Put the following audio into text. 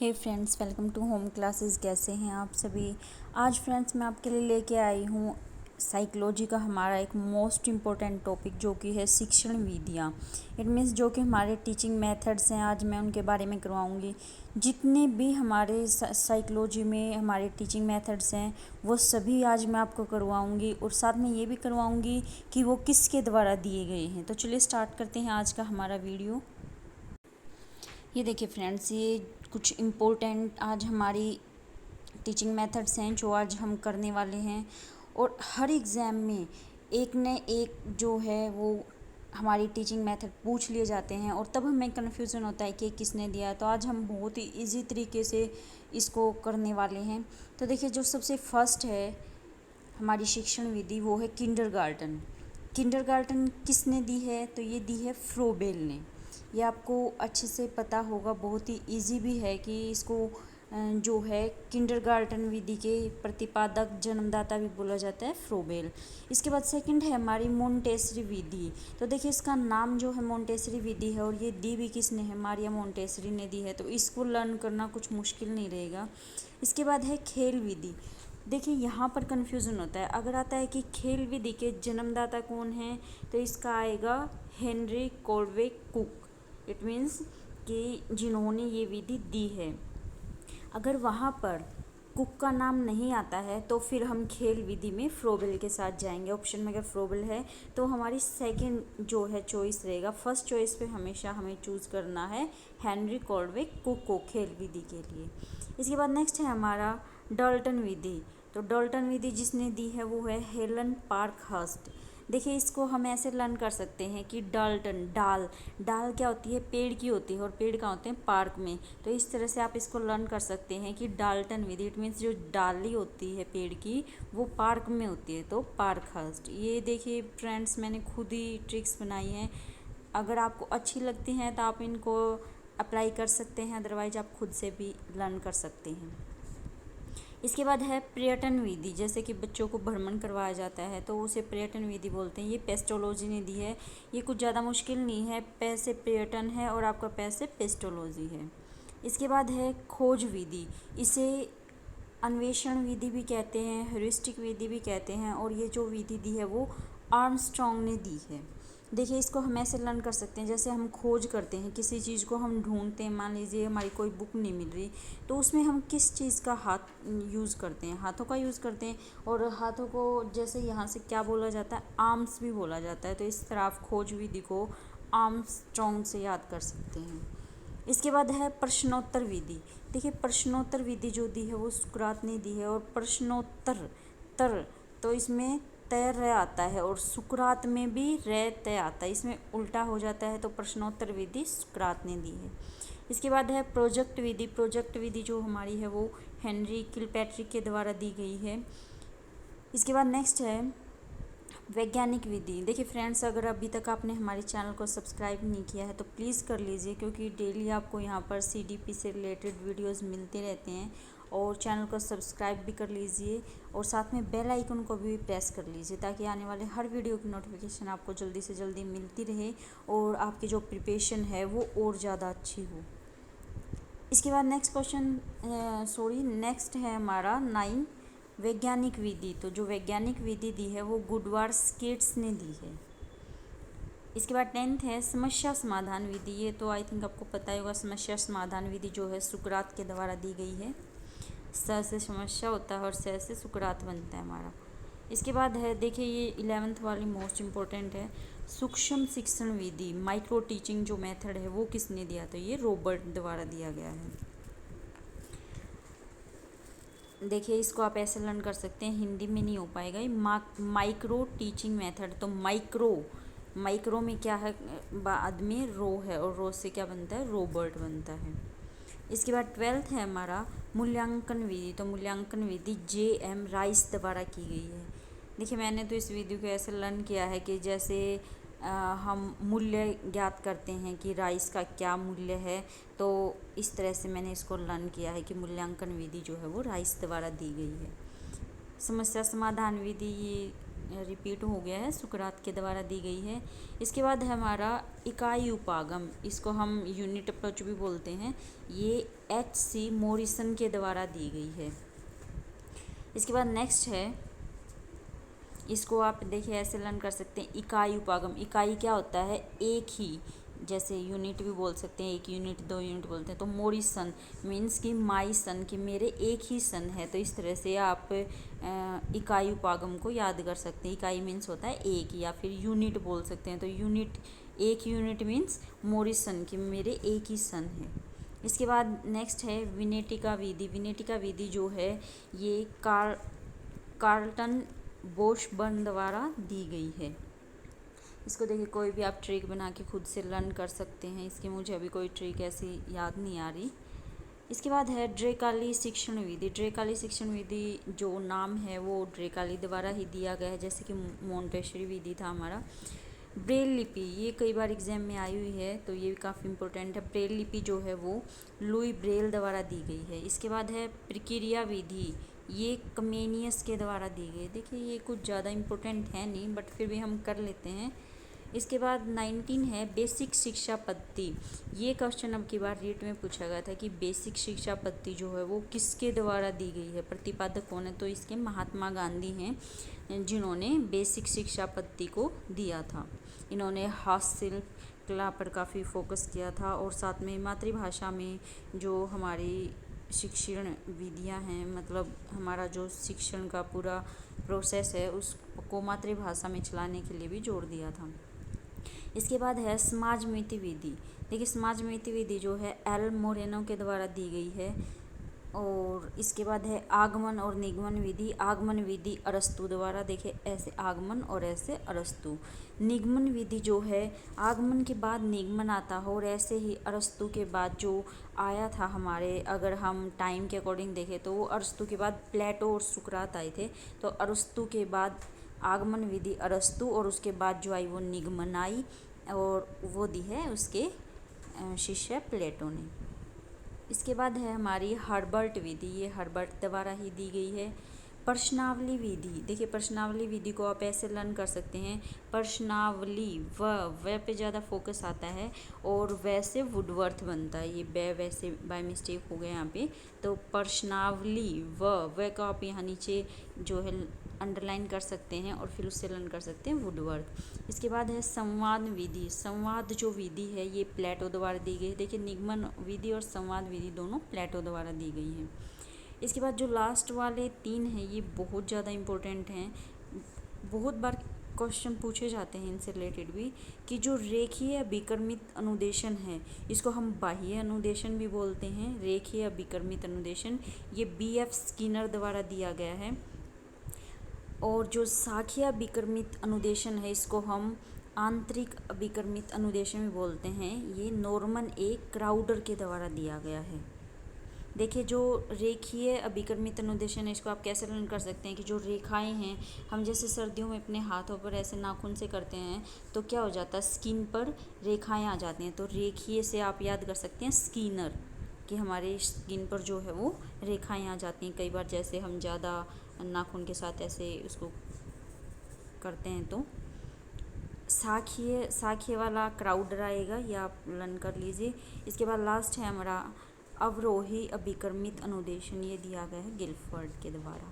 Hey friends, welcome to home classes. कैसे हैं आप सभी। आज फ्रेंड्स मैं आपके लिए लेके आई हूँ साइकोलॉजी का हमारा एक मोस्ट इम्पोर्टेंट टॉपिक जो कि है शिक्षण विधियाँ। इट मीन्स जो कि हमारे टीचिंग मेथड्स हैं, आज मैं उनके बारे में करवाऊँगी। जितने भी हमारे साइकोलॉजी में हमारे टीचिंग मेथड्स हैं वो सभी आज मैं आपको करवाऊँगी, और साथ में ये भी करवाऊँगी कि वो किसके द्वारा दिए गए हैं। तो चलिए स्टार्ट करते हैं आज का हमारा वीडियो। ये देखिए फ्रेंड्स, ये कुछ इम्पोर्टेंट आज हमारी टीचिंग मेथड्स हैं जो आज हम करने वाले हैं। और हर एग्ज़ाम में एक न एक जो है वो हमारी टीचिंग मेथड पूछ लिए जाते हैं, और तब हमें कन्फ्यूज़न होता है कि किसने दिया। तो आज हम बहुत ही इजी तरीके से इसको करने वाले हैं। तो देखिए, जो सबसे फर्स्ट है हमारी शिक्षण विधि वो है किंडरगार्टन। किंडरगार्टन किसने दी है? तो ये दी है फ्रोबेल ने। ये आपको अच्छे से पता होगा, बहुत ही इजी भी है कि इसको जो है किंडरगार्टन विधि के प्रतिपादक जन्मदाता भी बोला जाता है फ्रोबेल। इसके बाद सेकंड है हमारी मोंटेसरी विधि। तो देखिए, इसका नाम जो है मोंटेसरी विधि है, और ये दी भी किसने है? मारिया मोंटेसरी ने दी है। तो इसको लर्न करना कुछ मुश्किल नहीं रहेगा। इसके बाद है खेल विधि। देखिए, यहाँ पर कन्फ्यूज़न होता है। अगर आता है कि खेल विधि के जन्मदाता कौन है, तो इसका आएगा हेनरी कोल्वे कुक। इट मीन्स कि जिन्होंने ये विधि दी है। अगर वहाँ पर कुक का नाम नहीं आता है तो फिर हम खेल विधि में फ्रोबेल के साथ जाएंगे। ऑप्शन में अगर फ्रोबेल है तो हमारी सेकंड जो है चॉइस रहेगा। फर्स्ट चॉइस पे हमेशा हमें चूज़ करना है हेनरी कोल्वे कुक को खेल विधि के लिए। इसके बाद नेक्स्ट है हमारा डाल्टन विधि। तो डाल्टन विधि जिसने दी है वो है हेलन पार्कहर्स्ट। देखिए, इसको हम ऐसे लर्न कर सकते हैं कि डाल्टन, डाल डाल क्या होती है? पेड़ की होती है, और पेड़ कहाँ होते हैं? पार्क में। तो इस तरह से आप इसको लर्न कर सकते हैं कि डाल्टन विधि, इट मीन्स जो डाली होती है पेड़ की वो पार्क में होती है, तो पार्कहर्स्ट। ये देखिए फ्रेंड्स, मैंने खुद ही ट्रिक्स बनाई हैं। अगर आपको अच्छी लगती हैं तो आप इनको अप्लाई कर सकते हैं, अदरवाइज आप खुद से भी लर्न कर सकते हैं। इसके बाद है पर्यटन विधि। जैसे कि बच्चों को भ्रमण करवाया जाता है तो उसे पर्यटन विधि बोलते हैं। ये पेस्टोलॉजी ने दी है। ये कुछ ज़्यादा मुश्किल नहीं है। पे से पर्यटन है और आपका पे से पेस्टोलॉजी है। इसके बाद है खोज विधि। इसे अन्वेषण विधि भी कहते हैं, ह्यूरिस्टिक विधि भी कहते हैं, और ये जो विधि दी है वो आर्मस्ट्रॉन्ग ने दी है। देखिए, इसको हम ऐसे लर्न कर सकते हैं, जैसे हम खोज करते हैं किसी चीज़ को, हम ढूंढते हैं। मान लीजिए हमारी कोई बुक नहीं मिल रही, तो उसमें हम किस चीज़ का हाथ यूज़ करते हैं? हाथों का यूज़ करते हैं। और हाथों को जैसे यहाँ से क्या बोला जाता है? आर्म्स भी बोला जाता है। तो इस तरह आप खोज विधि को आर्मस्ट्रॉन्ग से याद कर सकते हैं। इसके बाद है प्रश्नोत्तर विधि। देखिए, प्रश्नोत्तर विधि जो दी है वो सुकरात ने दी है। और प्रश्नोत्तर तर, तो इसमें तय र आता है, और सुकरात में भी रे तय आता है, इसमें उल्टा हो जाता है। तो प्रश्नोत्तर विधि सुकरात ने दी है। इसके बाद है प्रोजेक्ट विधि। प्रोजेक्ट विधि जो हमारी है वो हेनरी किलपैट्रिक के द्वारा दी गई है। इसके बाद नेक्स्ट है वैज्ञानिक विधि। देखिए फ्रेंड्स, अगर अभी तक आपने हमारे चैनल को सब्सक्राइब नहीं किया है तो प्लीज़ कर लीजिए, क्योंकि डेली आपको यहाँ पर सीडीपी से रिलेटेड वीडियोस मिलते रहते हैं। और चैनल को सब्सक्राइब भी कर लीजिए, और साथ में बेल आइकन को भी प्रेस कर लीजिए, ताकि आने वाले हर वीडियो की नोटिफिकेशन आपको जल्दी से जल्दी मिलती रहे, और आपकी जो प्रिपरेशन है वो और ज़्यादा अच्छी हो। इसके बाद नेक्स्ट है हमारा 9 वैज्ञानिक विधि। तो जो वैज्ञानिक विधि दी है वो गुडवार स्किट्स ने दी है। इसके बाद 10th है समस्या समाधान विधि। ये तो आई थिंक आपको पता ही होगा। समस्या समाधान विधि जो है सुकरात के द्वारा दी गई है। स से समस्या होता है और स से सुकरात बनता है हमारा। इसके बाद है, देखिए ये 11th वाली मोस्ट इम्पोर्टेंट है, सूक्ष्म शिक्षण विधि। माइक्रो टीचिंग जो मेथड है वो किसने दिया? तो ये रॉबर्ट द्वारा दिया गया है। देखिए, इसको आप ऐसे लर्न कर सकते हैं, हिंदी में नहीं हो पाएगा ये। Micro teaching method. तो माइक्रो में क्या है? बाद में रो है, और रो से क्या बनता है? रॉबर्ट बनता है। इसके बाद 12th है हमारा मूल्यांकन विधि। तो मूल्यांकन विधि J.M. राइस द्वारा की गई है। देखिए, मैंने तो इस विधि को ऐसे लर्न किया है कि जैसे हम मूल्य ज्ञात करते हैं कि राइस का क्या मूल्य है, तो इस तरह से मैंने इसको लर्न किया है कि मूल्यांकन विधि जो है वो राइस द्वारा दी गई है। समस्या समाधान विधि, ये रिपीट हो गया है, सुकरात के द्वारा दी गई है। इसके बाद है हमारा इकाई उपागम, इसको हम यूनिट अप्रोच भी बोलते हैं। ये H.C. मॉरिसन के द्वारा दी गई है। इसके बाद नेक्स्ट है, इसको आप देखिए ऐसे लर्न कर सकते हैं, इकाई उपागम। इकाई क्या होता है? एक ही, जैसे यूनिट भी बोल सकते हैं, एक यूनिट, दो यूनिट बोलते हैं। तो मोरिसन मीन्स कि माई सन, कि मेरे एक ही सन है। तो इस तरह से आप इकाई उपागम को याद कर सकते हैं। इकाई मीन्स होता है एक, या फिर यूनिट बोल सकते हैं। तो यूनिट, एक यूनिट मीन्स मोरिसन, कि मेरे एक ही सन है। इसके बाद नेक्स्ट है विनेटिका विधि। विनेटिका विधि जो है ये कार्लटन बोशबर्न द्वारा दी गई है। इसको देखिए, कोई भी आप ट्रिक बना के खुद से लर्न कर सकते हैं। इसकी मुझे अभी कोई ट्रिक ऐसी याद नहीं आ रही। इसके बाद है ड्रेकाली शिक्षण विधि। ड्रेकाली शिक्षण विधि जो नाम है वो ड्रेकाली द्वारा ही दिया गया है, जैसे कि मोंटेसरी विधि था हमारा। ब्रेल लिपि, ये कई बार एग्जाम में आई हुई है, तो ये भी काफ़ी इंपॉर्टेंट है। ब्रेल लिपि जो है वो लुई ब्रेल द्वारा दी गई है। इसके बाद है प्रक्रिया विधि, ये कमेनियस के द्वारा दी गई। देखिए ये कुछ ज़्यादा इम्पोर्टेंट है नहीं, बट फिर भी हम कर लेते हैं। इसके बाद 19 है बेसिक शिक्षा पद्धति। ये क्वेश्चन अब की बार रीट में पूछा गया था कि बेसिक शिक्षा पद्धति जो है वो किसके द्वारा दी गई है, प्रतिपादक कौन है? तो इसके महात्मा गांधी हैं, जिन्होंने बेसिक शिक्षा पद्धति को दिया था। इन्होंने हस्तशिल्प कला पर काफ़ी फोकस किया था, और साथ में मातृभाषा में जो हमारी शिक्षण विधियां हैं, मतलब हमारा जो शिक्षण का पूरा प्रोसेस है उसको मातृभाषा में चलाने के लिए भी जोर दिया था। इसके बाद है समाजमिति विधि। देखिए समाजमिति विधि जो है एल मोरेनो के द्वारा दी गई है। और इसके बाद है आगमन और निगमन विधि। आगमन विधि अरस्तु द्वारा, देखिए ऐसे आगमन और ऐसे अरस्तु। निगमन विधि जो है आगमन के बाद निगमन आता हो, और ऐसे ही अरस्तु के बाद जो आया था हमारे, अगर हम टाइम के अकॉर्डिंग देखें तो वो अरस्तु के बाद प्लेटो और सुकरात आए थे। तो अरस्तु के बाद आगमन विधि अरस्तु, और उसके बाद जो आई वो निगमन आई, और वो दी है उसके शिष्य प्लेटो ने। इसके बाद है हमारी हर्बर्ट विधि। ये हर्बर्ट द्वारा ही दी गई है। प्रश्नावली विधि, देखिए प्रश्नावली विधि को आप ऐसे लर्न कर सकते हैं, प्रश्नावली व पे ज़्यादा फोकस आता है, और वैसे वुडवर्थ बनता है। ये बै वैसे बाय मिस्टेक हो गया यहाँ पे। तो प्रश्नावली व का आप यहाँ नीचे जो है अंडरलाइन कर सकते हैं, और फिर उससे लर्न कर सकते हैं वुडवर्थ। इसके बाद है संवाद विधि। संवाद जो विधि है ये प्लेटो द्वारा दी गई है। देखिए निगमन विधि और संवाद विधि दोनों प्लेटो द्वारा दी गई हैं। इसके बाद जो लास्ट वाले 3 हैं ये बहुत ज़्यादा इम्पोर्टेंट हैं, बहुत बार क्वेश्चन पूछे जाते हैं इनसे रिलेटेड भी, कि जो रेखीय अभिकर्मित अनुदेशन है इसको हम बाह्य अनुदेशन भी बोलते हैं। रेखीय अभिकर्मित अनुदेशन ये BF स्किनर द्वारा दिया गया है। और जो शाखीय अभिकर्मित अनुदेशन है इसको हम आंतरिक अभिकर्मित अनुदेशन भी बोलते हैं। ये नॉर्मन ए क्राउडर के द्वारा दिया गया है। देखिए जो रेखीय अभिकर्मित अनुदेशन है इसको आप कैसे लर्न कर सकते हैं, कि जो रेखाएं हैं, हम जैसे सर्दियों में अपने हाथों पर ऐसे नाखून से करते हैं तो क्या हो जाता है, स्किन पर रेखाएं आ जाती हैं। तो रेखीय से आप याद कर सकते हैं स्किनर, कि हमारे स्किन पर जो है वो रेखाएं आ जाती हैं। कई बार जैसे हम ज़्यादा नाखून के साथ ऐसे उसको करते हैं, तो शाखीय वाला क्राउडर आएगा, ये आप लर्न कर लीजिए। इसके बाद लास्ट है हमारा अवरोही अभिकर्मित अनुदेशन, ये दिया गया है गिलफर्ड के द्वारा।